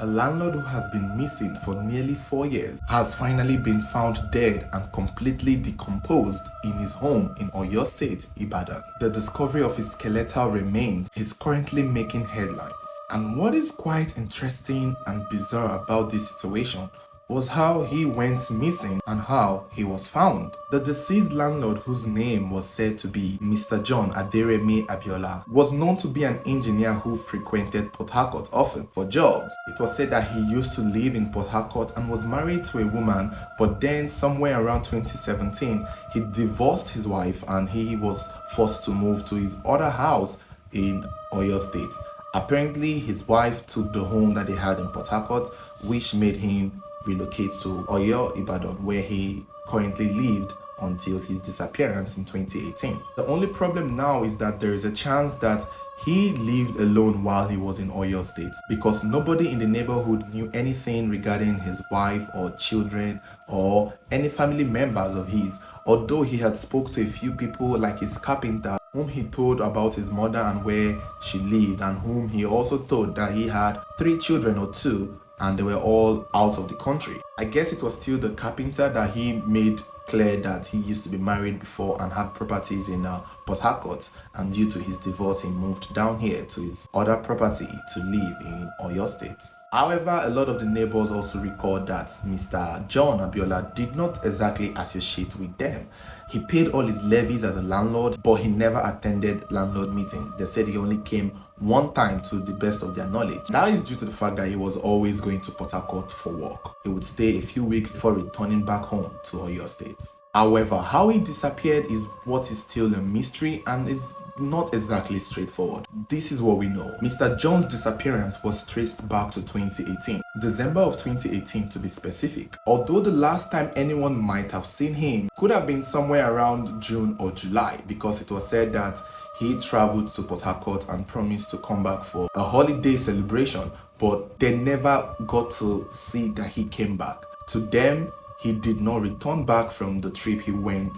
A landlord who has been missing for nearly 4 years has finally been found dead and completely decomposed in his home in Oyo State, Ibadan. The discovery of his skeletal remains is currently making headlines. And what is quite interesting and bizarre about this situation was how he went missing and how he was found. The deceased landlord, whose name was said to be Mr. John Abiola, was known to be an engineer who frequented Port Harcourt often for jobs. It was said that he used to live in Port Harcourt and was married to a woman, but then somewhere around 2017, he divorced his wife and he was forced to move to his other house in Oyo State. Apparently, his wife took the home that they had in Port Harcourt, which made him relocate to Oyo, Ibadan, where he currently lived until his disappearance in 2018. The only problem now is that there is a chance that he lived alone while he was in Oyo State, because nobody in the neighborhood knew anything regarding his wife or children or any family members of his, although he had spoke to a few people like his carpenter, whom he told about his mother and where she lived, and whom he also told that he had 3 children or 2 and they were all out of the country. I guess it was still the carpenter that he made clear that he used to be married before and had properties in Port Harcourt, and due to his divorce he moved down here to his other property to live in Oyo State. However, a lot of the neighbors also recalled that Mr. John Abiola did not exactly associate with them. He paid all his levies as a landlord, but he never attended landlord meetings. They said he only came one time, to the best of their knowledge. That is due to the fact that he was always going to Port Harcourt for work. He would stay a few weeks before returning back home to Oyo State. However, how he disappeared is what is still a mystery and is not exactly straightforward. This is what we know. Mr. John's disappearance was traced back to 2018, December of 2018 to be specific. Although the last time anyone might have seen him could have been somewhere around June or July, because it was said that he traveled to Port Harcourt and promised to come back for a holiday celebration, but they never got to see that he came back. To them, he did not return back from the trip he went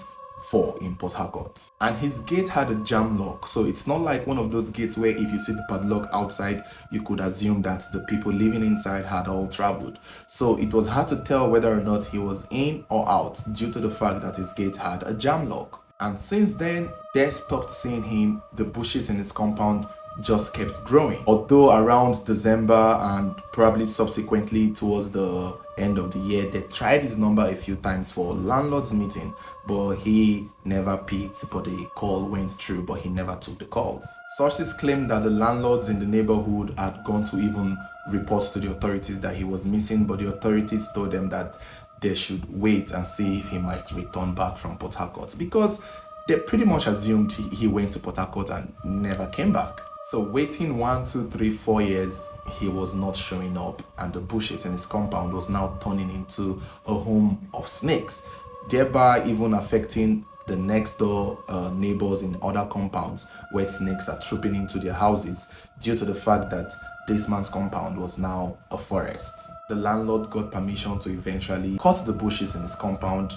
for in Port Harcourt. And his gate had a jam lock, so it's not like one of those gates where if you see the padlock outside, you could assume that the people living inside had all traveled. So it was hard to tell whether or not he was in or out due to the fact that his gate had a jam lock. And since then, they stopped seeing him. The bushes in his compound just kept growing. Although around December and probably subsequently towards the end of the year, they tried his number a few times for landlord's meeting, but he never picked. But the call went through, but he never took the calls. Sources claim that the landlords in the neighborhood had gone to even report to the authorities that he was missing, but the authorities told them that they should wait and see if he might return back from Port Harcourt, because they pretty much assumed he went to Port Harcourt and never came back. So waiting 1, 2, 3, 4 years, he was not showing up, and the bushes in his compound was now turning into a home of snakes, thereby even affecting the next door neighbors in other compounds where snakes are trooping into their houses due to the fact that this man's compound was now a forest. The landlord got permission to eventually cut the bushes in his compound,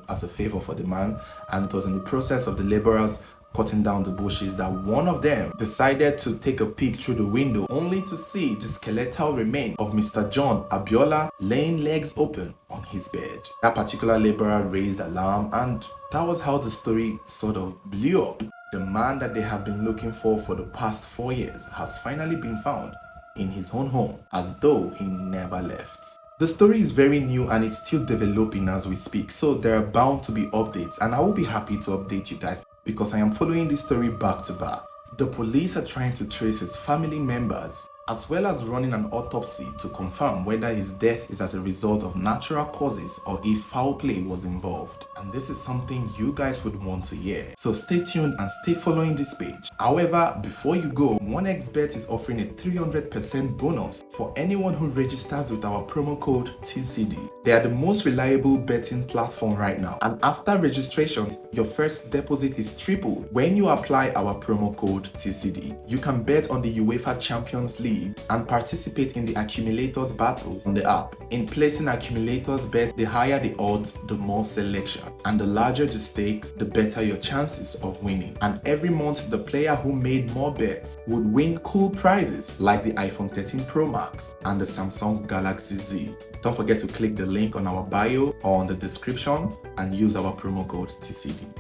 as a favor for the man, and it was in the process of the laborers cutting down the bushes that one of them decided to take a peek through the window, only to see the skeletal remains of Mr. John Abiola laying legs open on his bed. That particular laborer raised alarm, and that was how the story sort of blew up. The man that they have been looking for the past 4 years has finally been found in his own home, as though he never left. The story is very new and it's still developing as we speak, so there are bound to be updates, and I will be happy to update you guys because I am following this story back to back. The police are trying to trace his family members, as well as running an autopsy to confirm whether his death is as a result of natural causes or if foul play was involved. And this is something you guys would want to hear. So stay tuned and stay following this page. However, before you go, 1xBet is offering a 300% bonus for anyone who registers with our promo code TCD. They are the most reliable betting platform right now. And after registrations, your first deposit is tripled when you apply our promo code TCD. You can bet on the UEFA Champions League, league and participate in the accumulators battle on the app. In placing accumulators bets, the higher the odds, the more selection, and the larger the stakes, the better your chances of winning. And every month, the player who made more bets would win cool prizes like the iPhone 13 Pro Max and the Samsung Galaxy Z. Don't forget to click the link on our bio or on the description and use our promo code TCD.